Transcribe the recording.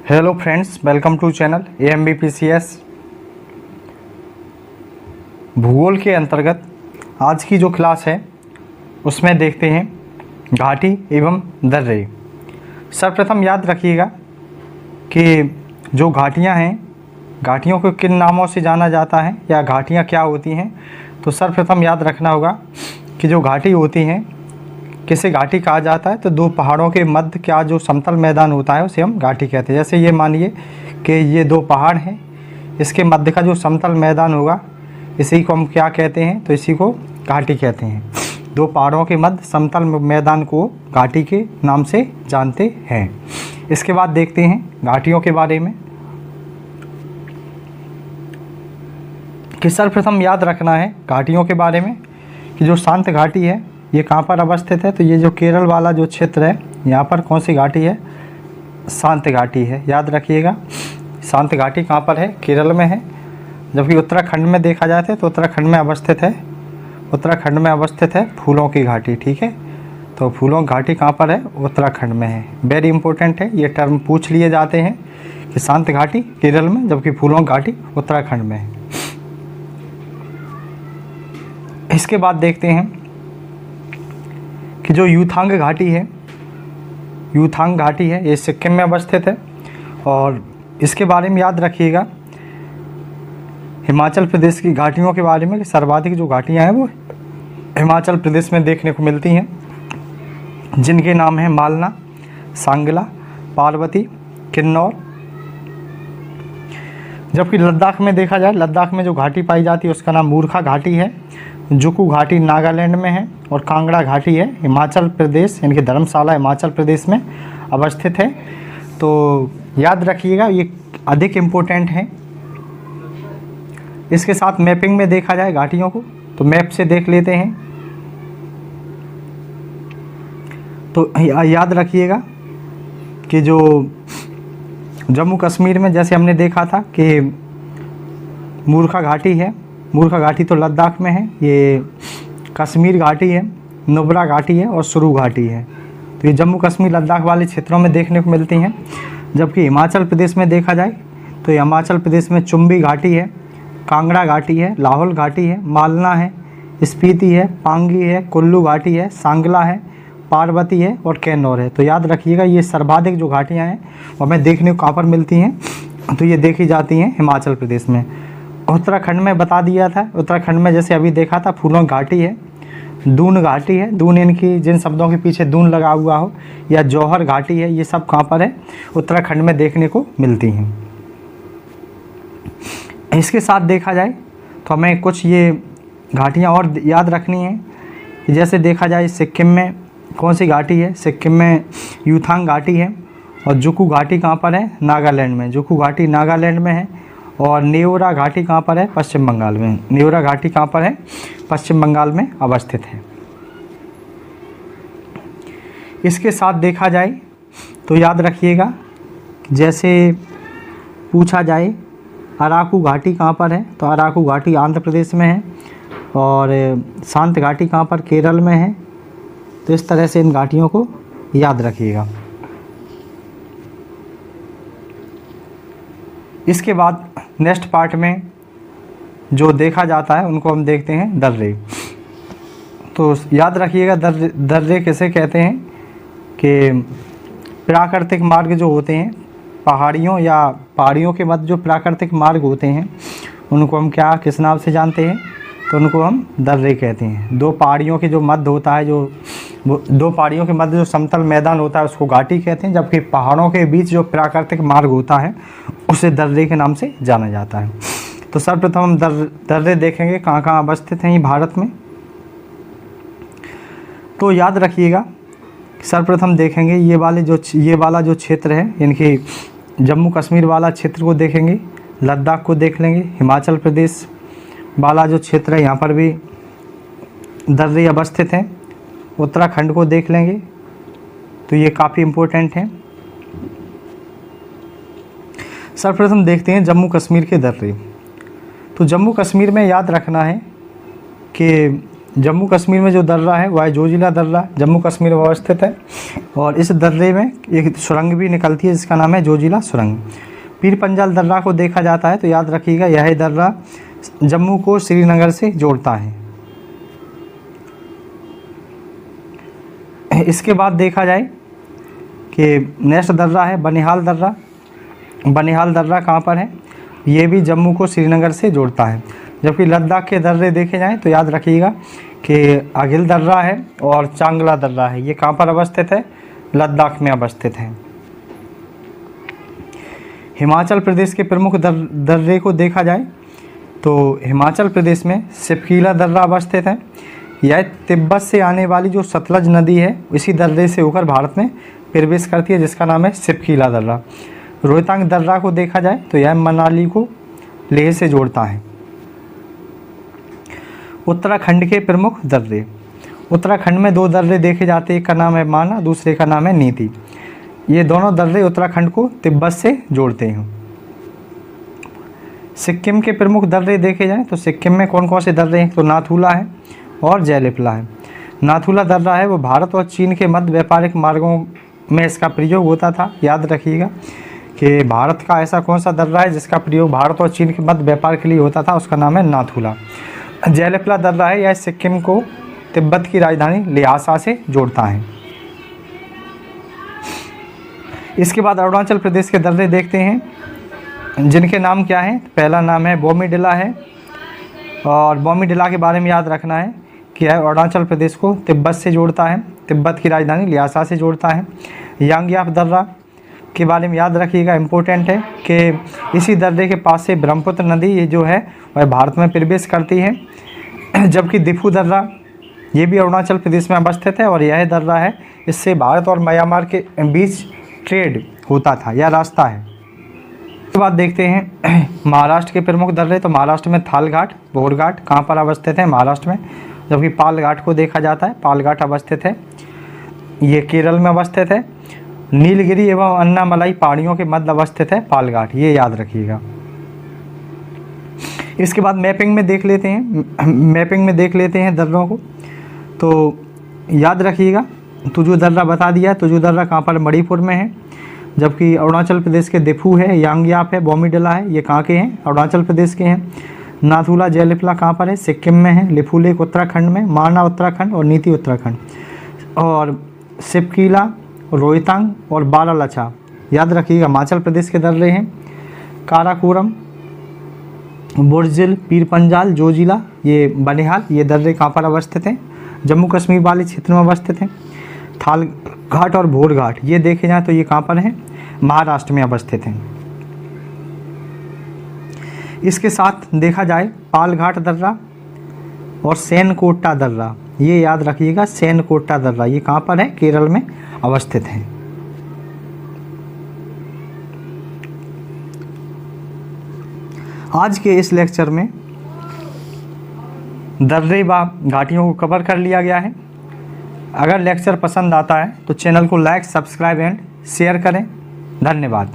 Hello friends, welcome to channel AMBPCS। भूगोल के अंतर्गत आज की जो क्लास है उसमें देखते हैं घाटी एवं दर्रे। सर्वप्रथम याद रखिएगा कि जो घाटियां हैं, घाटियों को किन नामों से जाना जाता है या घाटियां क्या होती हैं। तो सर्वप्रथम याद रखना होगा कि जो घाटी होती हैं, किसे घाटी कहा जाता है तो दो पहाड़ों के मध्य का जो समतल मैदान होता है उसे हम घाटी कहते हैं। जैसे ये मानिए कि ये दो पहाड़ हैं, इसके मध्य का जो समतल मैदान होगा इसी को हम क्या कहते हैं, तो इसी को घाटी कहते हैं। दो पहाड़ों के मध्य समतल मैदान को घाटी के नाम से जानते हैं। इसके बाद देखते हैं घाटियों के बारे में कि सर्वप्रथम याद रखना है घाटियों के बारे में कि जो शांत घाटी है ये कहाँ पर अवस्थित है। तो ये जो केरल वाला जो क्षेत्र है, यहाँ पर कौन सी घाटी है, शांत घाटी है। याद रखिएगा शांत घाटी कहाँ पर है, केरल में है। जबकि उत्तराखंड में देखा जाए तो उत्तराखंड में अवस्थित है, उत्तराखंड में अवस्थित है फूलों की घाटी। ठीक है, तो फूलों की घाटी कहाँ पर है, उत्तराखंड में है। वेरी इंपॉर्टेंट है, ये टर्म पूछ लिए जाते हैं कि शांत घाटी केरल में, जबकि फूलों की घाटी उत्तराखंड में है। इसके बाद देखते हैं कि जो यूथांग घाटी है, यूथांग घाटी है, ये सिक्किम में अवस्थित है। और इसके बारे में याद रखिएगा हिमाचल प्रदेश की घाटियों के बारे में कि सर्वाधिक जो घाटियां हैं वो हिमाचल प्रदेश में देखने को मिलती हैं, जिनके नाम हैं मालना, सांगला, पार्वती, किन्नौर। जबकि लद्दाख में देखा जाए, लद्दाख में जो घाटी पाई जाती है उसका नाम मूर्खा घाटी है। जुकू घाटी नागालैंड में है और कांगड़ा घाटी है हिमाचल प्रदेश, यानी कि धर्मशाला हिमाचल प्रदेश में अवस्थित है। तो याद रखिएगा ये अधिक इम्पोर्टेंट है। इसके साथ मैपिंग में देखा जाए घाटियों को, तो मैप से देख लेते हैं। तो याद रखिएगा कि जो जम्मू कश्मीर में जैसे हमने देखा था कि मूर्खा घाटी है, मूर्खा घाटी तो लद्दाख में है, ये कश्मीर घाटी है, नुब्रा घाटी है और सुरू घाटी है। तो ये जम्मू कश्मीर लद्दाख वाले क्षेत्रों में देखने को मिलती हैं। जबकि हिमाचल प्रदेश में देखा जाए तो हिमाचल प्रदेश में चुम्बी घाटी है, कांगड़ा घाटी है, लाहौल घाटी है, मालना है, स्पीति है, पांगी है, कुल्लू घाटी है, सांगला है, पार्वती है और कैनौर है। तो याद रखिएगा ये सर्वाधिक जो घाटियाँ हैं वो हमें देखने को कहाँ पर मिलती हैं, तो ये देखी जाती हैं हिमाचल प्रदेश में। उत्तराखंड में बता दिया था, उत्तराखंड में जैसे अभी देखा था फूलों की घाटी है, दून घाटी है, दून इनकी जिन शब्दों के पीछे दून लगा हुआ हो, या जौहर घाटी है, ये सब कहाँ पर है, उत्तराखंड में देखने को मिलती हैं। इसके साथ देखा जाए तो हमें कुछ ये घाटियाँ और याद रखनी है। जैसे देखा जाए सिक्किम में कौन सी घाटी है, सिक्किम में यूथांग घाटी है। और जुकू घाटी कहाँ पर है, नागालैंड में, जुकू घाटी नागालैंड में है। और नेवरा घाटी कहाँ पर है, पश्चिम बंगाल में, नेवरा घाटी कहाँ पर है, पश्चिम बंगाल में अवस्थित है। इसके साथ देखा जाए तो याद रखिएगा जैसे पूछा जाए अराकू घाटी कहाँ पर है, तो अराकू घाटी आंध्र प्रदेश में है। और शांत घाटी कहाँ पर, केरल में है। तो इस तरह से इन घाटियों को याद रखिएगा। इसके बाद नेक्स्ट पार्ट में जो देखा जाता है उनको हम देखते हैं दर्रे। तो याद रखिएगा दर्रे किसे कहते हैं कि प्राकृतिक मार्ग जो होते हैं, पहाड़ियों या पहाड़ियों के मध्य जो प्राकृतिक मार्ग होते हैं उनको हम क्या किस नाम से जानते हैं, तो उनको हम दर्रे कहते हैं। दो पहाड़ियों के जो मध्य होता है, जो दो पहाड़ियों के मध्य जो समतल मैदान होता है उसको घाटी कहते हैं। जबकि पहाड़ों के बीच जो प्राकृतिक मार्ग होता है उसे दर्रे के नाम से जाना जाता है। तो सर्वप्रथम हम दर्रे देखेंगे कहाँ कहाँ अवस्थित हैं ये भारत में। तो याद रखिएगा सर्वप्रथम देखेंगे ये वाला जो क्षेत्र है, यानी कि जम्मू कश्मीर वाला क्षेत्र को देखेंगे, लद्दाख को देख लेंगे, हिमाचल प्रदेश वाला जो क्षेत्र है यहाँ पर भी दर्रे अवस्थित हैं, उत्तराखंड को देख लेंगे। तो ये काफ़ी इम्पोर्टेंट है। सर्वप्रथम देखते हैं जम्मू कश्मीर के दर्रे। तो जम्मू कश्मीर में याद रखना है कि जम्मू कश्मीर में जो दर्रा है वह जोजिला दर्रा जम्मू कश्मीर में अवस्थित है, और इस दर्रे में एक सुरंग भी निकलती है जिसका नाम है जोजिला सुरंग। पीर पंजाल दर्रा को देखा जाता है तो याद रखिएगा यह दर्रा जम्मू को श्रीनगर से जोड़ता है। इसके बाद देखा जाए कि नेक्स्ट दर्रा है बनिहाल दर्रा। बनिहाल दर्रा कहाँ पर है? ये भी जम्मू को श्रीनगर से जोड़ता है। जबकि लद्दाख के दर्रे देखे जाएं तो याद रखिएगा कि आगिल दर्रा है और चांगला दर्रा है, ये कहाँ पर अवस्थित है? लद्दाख में अवस्थित है। हिमाचल प्रदेश के प्रमुख दर्रे को देखा जाए तो हिमाचल प्रदेश में सिपकीला दर्रा अवस्थित है। यह तिब्बत से आने वाली जो सतलज नदी है इसी दर्रे से होकर भारत में प्रवेश करती है जिसका नाम है सिपकीला दर्रा। रोहतांग दर्रा को देखा जाए तो यह मनाली को लेह से जोड़ता है। उत्तराखंड के प्रमुख दर्रे। उत्तराखंड में दो दर्रे देखे जाते हैं, एक का नाम है माना, दूसरे का नाम है नीति। ये दोनों दर्रे उत्तराखंड को तिब्बत से जोड़ते हैं। सिक्किम के प्रमुख दर्रे देखे जाएं तो सिक्किम में कौन कौन से दर्रे हैं? तो नाथुला है और जयलिपला है। नाथुला दर्रा है वो भारत और चीन के मध्य व्यापारिक मार्गों में इसका प्रयोग होता था। याद रखिएगा कि भारत का ऐसा कौन सा दर्रा है जिसका प्रयोग भारत और चीन के मध्य व्यापार के लिए होता था, उसका नाम है नाथुला। जयलिपला दर्रा है यह सिक्किम को तिब्बत की राजधानी ल्हासा से जोड़ता है। इसके बाद अरुणाचल प्रदेश के दर्रे देखते हैं जिनके नाम क्या हैं। पहला नाम है बोमीडिला है, और बोमीडिला के बारे में याद रखना है कि यह अरुणाचल प्रदेश को तिब्बत से जोड़ता है, तिब्बत की राजधानी ल्हासा से जोड़ता है। यांग्याप दर्रा के बारे में याद रखिएगा, इम्पोर्टेंट है कि इसी दर्रे के पास से ब्रह्मपुत्र नदी ये जो है वह भारत में प्रवेश करती है। जबकि दिफू दर्रा ये भी अरुणाचल प्रदेश में अवस्थित है, और यह दर्रा है इससे भारत और म्यांमार के बीच ट्रेड होता था, यह रास्ता है। उसके बाद देखते हैं महाराष्ट्र के प्रमुख दर्रे। तो महाराष्ट्र में थाल घाट, बोर घाट कहाँ पर अवस्थित है? महाराष्ट्र में। जबकि पाल घाट को देखा जाता है, पाल घाट अवस्थित है, ये केरल में अवस्थित है। नीलगिरी एवं अन्नामलाई पहाड़ियों के मध्य अवस्थित है पाल घाट, ये याद रखिएगा। इसके बाद मैपिंग में देख लेते हैं दर्रों को। तो याद रखिएगा तुजू दर्रा बता दिया। तुजू दर्रा कहाँ पर? मणिपुर में है। जबकि अरुणाचल प्रदेश के दिफू है, यांग्याप है, बोमीडिला है, ये कहाँ के हैं? अरुणाचल प्रदेश के हैं। नाथुला जयलिपला कहाँ पर है? सिक्किम में है। लिपुलेख उत्तराखंड में, माना उत्तराखंड और नीति उत्तराखंड। और सिपकीला, रोहतांग और बारालाचा याद रखिएगा हिमाचल प्रदेश के दर्रे हैं। काराकोरम, बुर्जिल, पीर पंजाल, जोजिला, ये बनिहाल, ये दर्रे कहाँ पर अवस्थित हैं? जम्मू कश्मीर वाले क्षेत्र में अवस्थित हैं। थाल घाट और भोर घाट ये देखे जाएँ तो ये कहाँ पर हैं? महाराष्ट्र में अवस्थित हैं। इसके साथ देखा जाए पाल घाट दर्रा और सेनकोट्टा दर्रा, ये याद रखिएगा। सेनकोट्टा दर्रा ये कहाँ पर है? केरल में अवस्थित है। आज के इस लेक्चर में दर्रे व घाटियों को कवर कर लिया गया है। अगर लेक्चर पसंद आता है तो चैनल को लाइक, सब्सक्राइब एंड शेयर करें। धन्यवाद।